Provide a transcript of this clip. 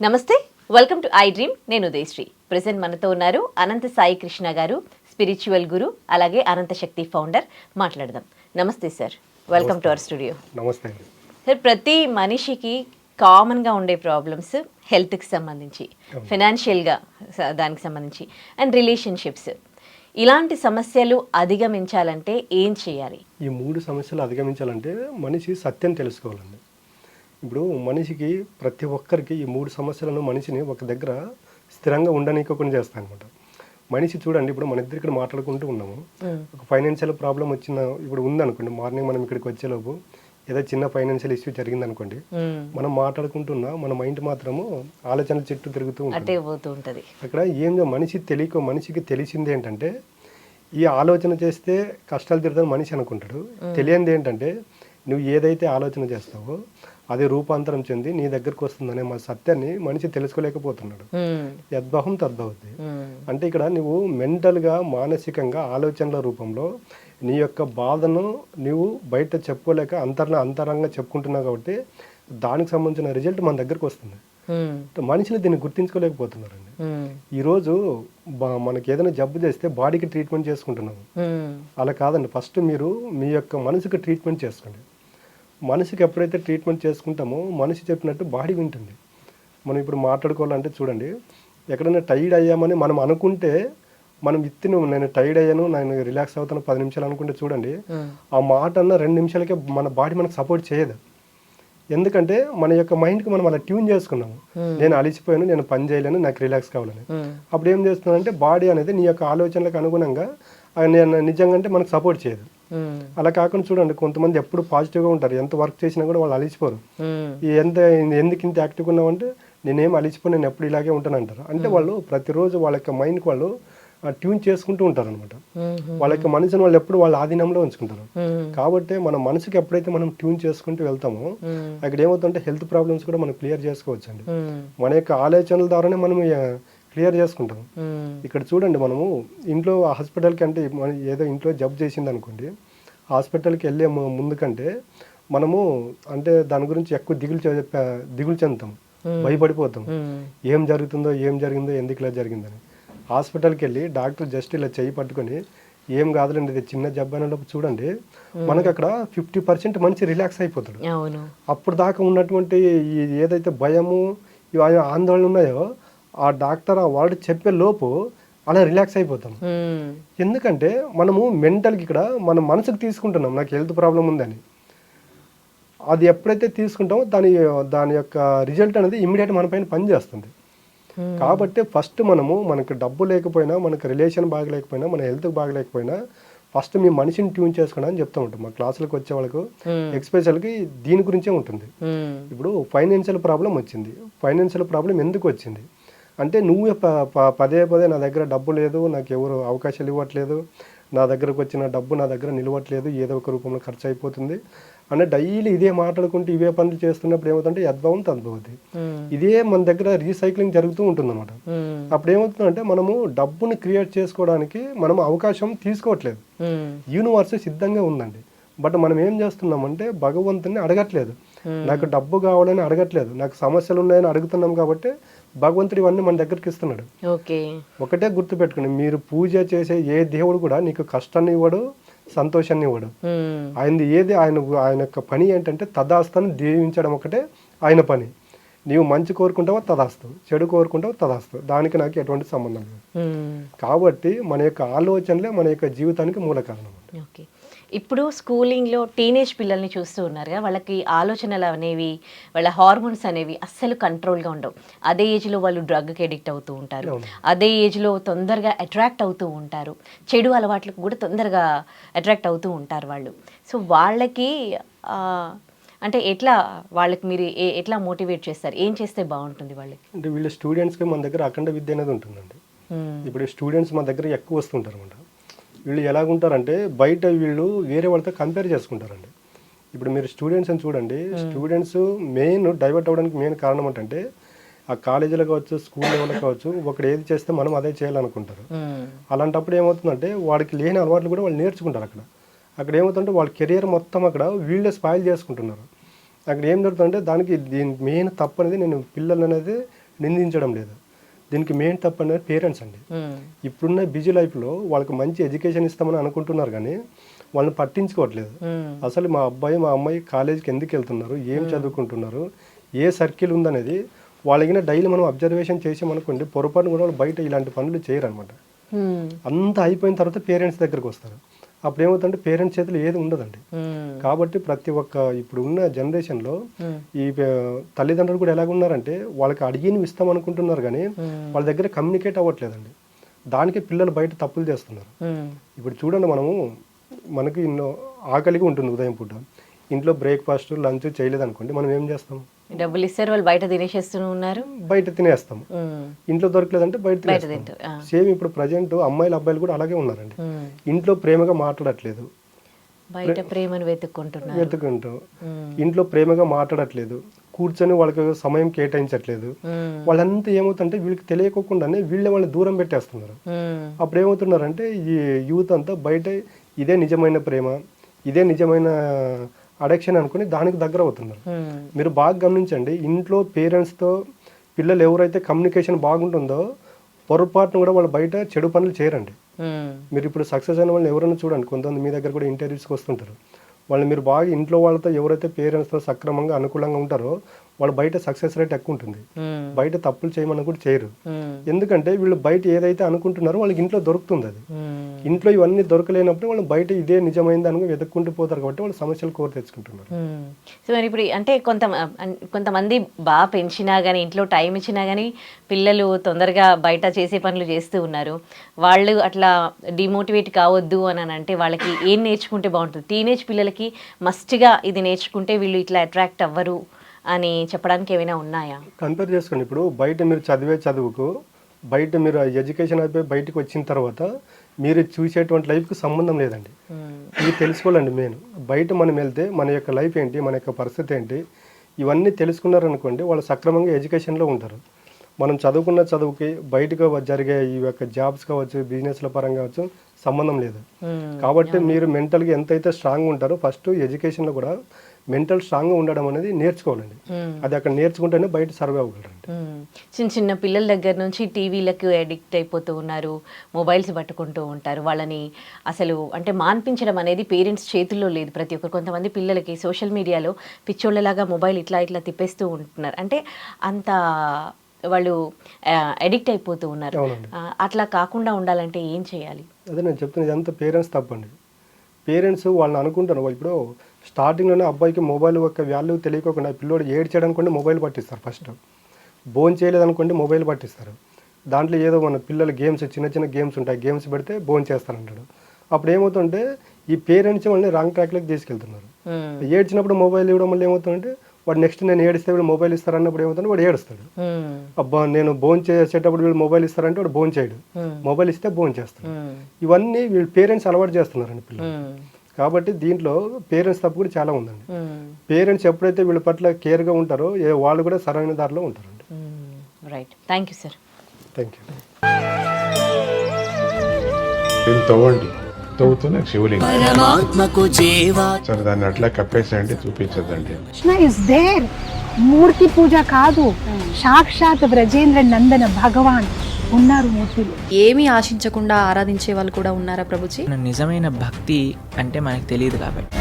నమస్తే, welcome to I dream. నేను Udayasri. Present మనతో ఉన్నారు అనంత సాయి కృష్ణ గారు, స్పిరిచువల్ గురు, అలాగే అనంత శక్తి ఫౌండర్. మాట్లాడదాం. నమస్తే sir, welcome to our studio. నమస్తే సార్, ప్రతి మనిషికి కామన్గా ఉండే ప్రాబ్లమ్స్ హెల్త్కి సంబంధించి, ఫినాన్షియల్గా దానికి సంబంధించి, అండ్ రిలేషన్షిప్స్. ఇలాంటి సమస్యలు అధిగమించాలంటే ఏం చేయాలి? ఈ 3 సమస్యలు అధిగమించాలంటే మనిషి సత్యం తెలుసుకోవాలండి. ఇప్పుడు మనిషికి ప్రతి ఒక్కరికి ఈ 3 సమస్యలను మనిషిని ఒక దగ్గర స్థిరంగా ఉండనీయకుండా చేస్తాయి అనమాట. మనిషి చూడండి, ఇప్పుడు మన ఇద్దరు ఇక్కడ మాట్లాడుకుంటూ ఉన్నాము, ఒక ఫైనాన్షియల్ ప్రాబ్లం వచ్చిన ఇప్పుడు ఉందనుకోండి, మార్నింగ్ మనం ఇక్కడికి వచ్చేలోపు ఏదో చిన్న ఫైనాన్షియల్ ఇష్యూ జరిగిందనుకోండి, మనం మాట్లాడుకుంటున్నా మన మైండ్ మాత్రము ఆలోచనల చుట్టూ తిరుగుతూ ఉంటుంది. అక్కడ మనిషికి తెలిసింది ఏంటంటే ఈ ఆలోచన చేస్తే కష్టాలు తిరుగుతాను మనిషి అనుకుంటాడు. తెలియంది ఏంటంటే నువ్వు ఏదైతే ఆలోచన చేస్తావో అది రూపాంతరం చెంది నీ దగ్గరకు వస్తుందనే మా సత్యాన్ని మనిషి తెలుసుకోలేకపోతున్నాడు. యద్భవం తద్భవతి. అంటే ఇక్కడ నువ్వు మెంటల్గా, మానసికంగా, ఆలోచనల రూపంలో నీ యొక్క బాధను నువ్వు బయట చెప్పుకోలేక అంతరంగా చెప్పుకుంటున్నావు కాబట్టి దానికి సంబంధించిన రిజల్ట్ మన దగ్గరకు వస్తుంది. మనుషులు దీన్ని గుర్తించుకోలేకపోతున్నారండి. ఈరోజు మనకి ఏదైనా జబ్బు చేస్తే బాడీకి ట్రీట్మెంట్ చేసుకుంటున్నాము. అలా కాదండి, ఫస్ట్ మీరు మీ యొక్క మనసుకి ట్రీట్మెంట్ చేసుకోండి. మనసుకి ఎప్పుడైతే ట్రీట్మెంట్ చేసుకుంటామో మనిషి చెప్పినట్టు బాడీ వింటుంది. మనం ఇప్పుడు మాట్లాడుకోవాలంటే చూడండి, ఎక్కడైనా టైర్డ్ అయ్యామని మనం అనుకుంటే మనం నేను టైర్డ్ అయ్యాను, నేను రిలాక్స్ అవుతాను 10 నిమిషాలు అనుకుంటే చూడండి, ఆ మాట అన్న 2 నిమిషాలకే మన బాడీ మనకు సపోర్ట్ చేయదు. ఎందుకంటే మన యొక్క మైండ్కి మనం అలా ట్యూన్ చేసుకున్నాము. నేను అలిసిపోయాను, నేను పని చేయలేను, నాకు రిలాక్స్ కావాలని. అప్పుడు ఏం చేస్తున్నానంటే బాడీ అనేది నీ యొక్క ఆలోచనలకు అనుగుణంగా నేను నిజంగా అంటే మనకు సపోర్ట్ చేయదు. అలా కాకుండా చూడండి, కొంతమంది ఎప్పుడు పాజిటివ్గా ఉంటారు, ఎంత వర్క్ చేసినా కూడా వాళ్ళు అలిసిపోరు. ఎందుకు ఇంత యాక్టివ్గా ఉన్నామంటే నేనేం అలిసిపో, నేను ఎప్పుడు ఇలాగే ఉంటాను అంటారు. అంటే వాళ్ళు ప్రతిరోజు వాళ్ళ యొక్క మైండ్కి వాళ్ళు ట్యూన్ చేసుకుంటూ ఉంటారు అనమాట. వాళ్ళ యొక్క మనసుని వాళ్ళు ఎప్పుడు వాళ్ళ ఆధీనంలో ఉంచుకుంటారు. కాబట్టి మన మనసుకి ఎప్పుడైతే మనం ట్యూన్ చేసుకుంటూ వెళ్తామో అక్కడ ఏమవుతుంటే హెల్త్ ప్రాబ్లమ్స్ కూడా మనం క్లియర్ చేసుకోవచ్చు అండి. మన యొక్క ఆలోచనల ద్వారానే మనం క్లియర్ చేసుకుంటాం. ఇక్కడ చూడండి, మనము ఇంట్లో హాస్పిటల్కి అంటే ఏదో ఇంట్లో జబ్బు చేసింది అనుకోండి, హాస్పిటల్కి వెళ్ళే ముందు కంటే మనము అంటే దాని గురించి ఎక్కువ దిగులు చెందుతాం, భయపడిపోతాం. ఏం జరిగిందో ఎందుకు ఇలా జరిగిందని. హాస్పిటల్కి వెళ్ళి డాక్టర్ జస్ట్ ఇలా చెయ్యి పట్టుకొని ఏం కాదులేండి ఇది చిన్న జబ్బు అనేటప్పుడు చూడండి, మనకు అక్కడ 50% మనిషి రిలాక్స్ అయిపోతాడు. అప్పుడు దాకా ఉన్నటువంటి ఏదైతే భయము, ఆందోళన ఉన్నాయో ఆ డాక్టర్ ఆ వర్డ్ చెప్పే లోపు అలా రిలాక్స్ అయిపోతాం. ఎందుకంటే మనము మెంటల్కి ఇక్కడ మన మనసుకు తీసుకుంటున్నాం నాకు హెల్త్ ప్రాబ్లం ఉందని. అది ఎప్పుడైతే తీసుకుంటామో దాని యొక్క రిజల్ట్ అనేది ఇమ్మీడియట్ మన పైన పనిచేస్తుంది. కాబట్టి ఫస్ట్ మనకు డబ్బు లేకపోయినా, మనకు రిలేషన్ బాగలేకపోయినా, మన హెల్త్ బాగలేకపోయినా ఫస్ట్ మీ మనిషిని ట్యూన్ చేసుకోండి అని చెప్తూ ఉంటాం. మా క్లాసులకు వచ్చే వాళ్ళకు ఎక్స్పెషల్కి దీని గురించే ఉంటుంది. ఇప్పుడు ఫైనాన్షియల్ ప్రాబ్లం వచ్చింది. ఫైనాన్షియల్ ప్రాబ్లం ఎందుకు వచ్చింది అంటే నువ్వు పదే నా దగ్గర డబ్బు లేదు, నాకు ఎవరు అవకాశాలు ఇవ్వట్లేదు, నా దగ్గరకు వచ్చిన డబ్బు నా దగ్గర నిలవట్లేదు, ఏదో ఒక రూపంలో ఖర్చు అయిపోతుంది అంటే డైలీ ఇదే మాట్లాడుకుంటూ ఇవే పనులు చేస్తున్నప్పుడు ఏమవుతుందంటే యద్భవం తద్భవతి. ఇదే మన దగ్గర రీసైక్లింగ్ జరుగుతూ ఉంటుంది అనమాట. అప్పుడు ఏమవుతుందంటే మనము డబ్బుని క్రియేట్ చేసుకోవడానికి మనం అవకాశం తీసుకోవట్లేదు. యూనివర్స్ సిద్ధంగా ఉందండి, బట్ మనం ఏం చేస్తున్నామంటే భగవంతుని అడగట్లేదు. నాకు డబ్బు కావాలని అడగట్లేదు, నాకు సమస్యలు ఉన్నాయని అడుగుతున్నాం. కాబట్టి భగవంతుడు ఇవన్నీ మన దగ్గరికి ఇస్తున్నాడు. ఒకటే గుర్తుపెట్టుకోండి, మీరు పూజ చేసే ఏ దేవుడు కూడా నీకు కష్టాన్ని ఇవ్వడు, సంతోషాన్ని ఇవ్వడు. ఆయన యొక్క పని ఏంటంటే తదాస్తుని దీవించడం ఒకటే ఆయన పని. నీవు మంచి కోరుకుంటావో తదాస్తు, చెడు కోరుకుంటావో తదాస్తు, దానికి నాకు ఎటువంటి సంబంధం లేదు. కాబట్టి మన యొక్క ఆలోచనలే మన యొక్క జీవితానికి మూల కారణం. ఇప్పుడు స్కూలింగ్లో టీనేజ్ పిల్లల్ని చూస్తూ ఉన్నారుగా, వాళ్ళకి ఆలోచనలు అనేవి, వాళ్ళ హార్మోన్స్ అనేవి అస్సలు కంట్రోల్గా ఉండవు. అదే ఏజ్లో వాళ్ళు డ్రగ్కి అడిక్ట్ అవుతూ ఉంటారు, అదే ఏజ్లో తొందరగా అట్రాక్ట్ అవుతూ ఉంటారు, చెడు అలవాట్లకు కూడా తొందరగా అట్రాక్ట్ అవుతూ ఉంటారు వాళ్ళు. సో వాళ్ళకి అంటే వాళ్ళకి మీరు ఎట్లా మోటివేట్ చేస్తారు, ఏం చేస్తే బాగుంటుంది వాళ్ళకి? అంటే వీళ్ళ స్టూడెంట్స్కి మన దగ్గర అఖండ విద్య అనేది ఉంటుందండి. ఇప్పుడు స్టూడెంట్స్ మన దగ్గర ఎక్కువ వస్తుంటారు అన్నమాట. వీళ్ళు ఎలాగుంటారంటే బయట వీళ్ళు వేరే వాళ్ళతో కంపేర్ చేసుకుంటారండి. ఇప్పుడు మీరు స్టూడెంట్స్ అని చూడండి, స్టూడెంట్స్ డైవర్ట్ అవ్వడానికి మెయిన్ కారణం ఏంటంటే ఆ కాలేజీలో కావచ్చు, స్కూల్ లెవెల్లో కావచ్చు, ఒకటి ఏది చేస్తే మనం అదే చేయాలనుకుంటారు. అలాంటప్పుడు ఏమవుతుందంటే వాడికి లేని అలవాట్లు కూడా వాళ్ళు నేర్చుకుంటారు. అక్కడ ఏమవుతుందంటే వాళ్ళ కెరియర్ మొత్తం అక్కడ వీళ్ళే స్పాయిల్ చేసుకుంటున్నారు. అక్కడ ఏం జరుగుతుందంటే దీని మెయిన్ తప్పు అనేది నేను పిల్లలు అనేది నిందించడం లేదు. దీనికి మెయిన్ తప్పు అనేది పేరెంట్స్ అండి. ఇప్పుడున్న బిజీ లైఫ్లో వాళ్ళకి మంచి ఎడ్యుకేషన్ ఇస్తామని అనుకుంటున్నారు కానీ వాళ్ళని పట్టించుకోవట్లేదు. అసలు మా అబ్బాయి మా అమ్మాయి కాలేజీకి ఎందుకు వెళ్తున్నారు, ఏం చదువుకుంటున్నారు, ఏ సర్కిల్ ఉందనేది వాళ్ళకి డైలీ మనం అబ్జర్వేషన్ చేసామనుకోండి, పొరపాటును కూడా వాళ్ళు బయట ఇలాంటి పనులు చేయరు అనమాట. అంతా అయిపోయిన తర్వాత పేరెంట్స్ దగ్గరకు వస్తారు. అప్పుడు ఏమవుతుందంటే పేరెంట్స్ చేతులు ఏది ఉండదండి. కాబట్టి ప్రతి ఒక్క ఇప్పుడు ఉన్న జనరేషన్లో ఈ తల్లిదండ్రులు కూడా ఎలాగున్నారంటే వాళ్ళకి అడిగినవి ఇస్తాం అనుకుంటున్నారు కానీ వాళ్ళ దగ్గర కమ్యూనికేట్ అవ్వట్లేదండి. దానికి పిల్లలు బయట తప్పులు చేస్తున్నారు. ఇప్పుడు చూడండి, మనకి ఎన్నో ఆకలిగా ఉంటుంది ఉదయం పూట, ఇంట్లో బ్రేక్ఫాస్ట్ లంచ్ చేయలేదు అనుకోండి, మనం ఏం చేస్తాం? డబ్బులు ఇస్తారు, వాళ్ళు బయట తినేసేస్తూ ఉన్నారు, బయట తినేస్తాం. ఇంట్లో దొరకలేదంటే బయట తినేస్తాం. సేమ్ ఇప్పుడు ప్రజెంట్ అమ్మాయిలు అబ్బాయిలు కూడా అలాగే ఉన్నారండి. ఇంట్లో ప్రేమగా మాట్లాడట్లేదు, బయట ప్రేమను వెతుక్కుంటూ ఇంట్లో ప్రేమగా మాట్లాడట్లేదు, కూర్చొని వాళ్ళకి సమయం కేటాయించట్లేదు. వాళ్ళంతా ఏమవుతుంటే వీళ్ళకి తెలియకోకుండానే వాళ్ళని దూరం పెట్టేస్తున్నారు. అప్పుడు ఏమవుతున్నారంటే ఈ యూత్ అంతా బయట ఇదే నిజమైన ప్రేమ, ఇదే నిజమైన అడిక్షన్ అనుకుని దానికి దగ్గర అవుతున్నారు. మీరు బాగా గమనించండి, ఇంట్లో పేరెంట్స్తో పిల్లలు ఎవరైతే కమ్యూనికేషన్ బాగుంటుందో పొరపాటును కూడా వాళ్ళు బయట చెడు పనులు చేయరండి. మీరు ఇప్పుడు సక్సెస్ అయిన వాళ్ళని ఎవరైనా చూడండి, కొంతమంది మీ దగ్గర కూడా ఇంటర్వ్యూస్కి వస్తుంటారు. వాళ్ళు మీరు బాగా ఇంట్లో వాళ్ళతో ఎవరైతే పేరెంట్స్తో సక్రమంగా అనుకూలంగా ఉంటారో వాళ్ళు బయట సక్సెస్ రేట్ ఎక్కువ ఉంటుంది. బయట తప్పులు చేయమని కూడా చేయరు. ఎందుకంటే వీళ్ళు బయట ఏదైతే అనుకుంటున్నారో వాళ్ళకి ఇంట్లో దొరుకుతుంది. అది ఇంట్లో ఇవన్నీ దొరకలేనప్పుడు వాళ్ళు బయట ఇదే నిజమైంది అని వెతుక్కుంటూ పోతారు. కాబట్టి వాళ్ళు సమస్యలు కోరి తెచ్చుకుంటున్నారు. సో మరి ఇప్పుడు అంటే కొంతమంది బాగా పెంచినా కానీ ఇంట్లో టైం ఇచ్చినా కానీ పిల్లలు తొందరగా బయట చేసే పనులు చేస్తూ ఉన్నారు. వాళ్ళు అట్లా డిమోటివేట్ కావద్దు అని అంటే వాళ్ళకి ఏం నేర్చుకుంటే బాగుంటుంది? టీనేజ్ పిల్లలకి మస్ట్గా ఇది నేర్చుకుంటే వీళ్ళు ఇట్లా అట్రాక్ట్ అవ్వరు అని చెప్పడానికి ఏమైనా ఉన్నాయా? కంపేర్ చేసుకోండి. ఇప్పుడు బయట మీరు చదివే చదువుకు బయట మీరు ఎడ్యుకేషన్ అయిపోయి బయటకు వచ్చిన తర్వాత మీరు చూసేటువంటి లైఫ్కి సంబంధం లేదండి. ఇది తెలుసుకోవాలండి మెయిన్. బయట మనం వెళ్తే మన యొక్క లైఫ్ ఏంటి, మన యొక్క పరిస్థితి ఏంటి, ఇవన్నీ తెలుసుకున్నారనుకోండి వాళ్ళు సక్రమంగా ఎడ్యుకేషన్లో ఉంటారు. మనం చదువుకున్న చదువుకి బయటకు జరిగే ఈ యొక్క జాబ్స్ కావచ్చు, బిజినెస్ల పరంగా కావచ్చు సంబంధం లేదు. కాబట్టి మీరు మెంటల్గా ఎంతైతే స్ట్రాంగ్ ఉంటారో ఫస్ట్ ఎడ్యుకేషన్లో కూడా మెంటల్ స్ట్రాంగ్గా ఉండడం అనేది నేర్చుకోవాలండి. అది అక్కడ నేర్చుకుంటేనే బయట సర్వే అవ్వగలరండి. చిన్న చిన్న పిల్లల దగ్గర నుంచి టీవీలకు అడిక్ట్ అయిపోతూ ఉన్నారు, మొబైల్స్ పట్టుకుంటూ ఉంటారు. వాళ్ళని అసలు అంటే మాన్పించడం అనేది పేరెంట్స్ చేతుల్లో లేదు. ప్రతి ఒక్కరు కొంతమంది పిల్లలకి సోషల్ మీడియాలో పిచ్చోళ్ళలాగా మొబైల్ ఇట్లా ఇట్లా తిప్పేస్తూ ఉంటున్నారు. అంటే అంత వాళ్ళు అడిక్ట్ అయిపోతూ ఉన్నారు. అట్లా కాకుండా ఉండాలంటే ఏం చేయాలి? అదే నేను చెప్తున్నది, ఇదంతా పేరెంట్స్ తప్పండి. పేరెంట్స్ వాళ్ళని అనుకుంటారు. ఇప్పుడు స్టార్టింగ్లోనే అబ్బాయికి మొబైల్ యొక్క వాల్యూ తెలియకోకుండా పిల్లోడు ఏడ్చాడనుకోండి మొబైల్ పట్టిస్తారు. ఫస్ట్ భోజనం చేయలేదనుకోండి మొబైల్ పట్టిస్తారు. దాంట్లో ఏదో మన పిల్లల గేమ్స్ చిన్న చిన్న గేమ్స్ ఉంటాయి, గేమ్స్ పెడితే భోజనం చేస్తారంటాడు. అప్పుడు ఏమవుతుంటే ఈ పేరెంట్స్ వాళ్ళని రాంగ్ ట్రాక్లోకి తీసుకెళ్తున్నారు. ఏడ్చినప్పుడు మొబైల్ ఇవ్వడం వల్ల ఏమవుతుందంటే వాడు నెక్స్ట్ నేను ఏడిస్తే వీళ్ళు మొబైల్ ఇస్తారన్నప్పుడు ఏమవుతుంది, వాడు ఏడుస్తాడు. అబ్బా నేను భోజనం చేసేటప్పుడు వీళ్ళు మొబైల్ ఇస్తారంటే వాడు భోజనం చేయడు, మొబైల్ ఇస్తే భోజనం చేస్తాడు. ఇవన్నీ వీళ్ళు పేరెంట్స్ అలవాటు చేస్తున్నారండి పిల్లలు. కాబట్టి దీంట్లో పేరెంట్స్ తప్పు కూడా చాలా ఉందండి. పేరెంట్స్ ఎప్పుడైతే వీళ్ళ పట్ల కేర్గా ఉంటారో వాళ్ళు కూడా సరైన దారిలో ఉంటారండి. Right, thank you sir. Thank you. తవ్వండి, తవ్వుతూనే శివలింగం సరే దాన్ని అట్లా కప్పేసేయండి, చూపించదండి. కృష్ణ ఇస్ దేర్, మూర్తి పూజ కాదు, సాక్షాత్ బ్రజేంద్ర నందన భగవాన్ ఉన్నారు మూర్తిలో. ఏమీ ఆశించకుండా ఆరాధించే వాళ్ళు కూడా ఉన్నారా ప్రభుజీ? నిజమైన భక్తి అంటే మనకు తెలియదు కాబట్టి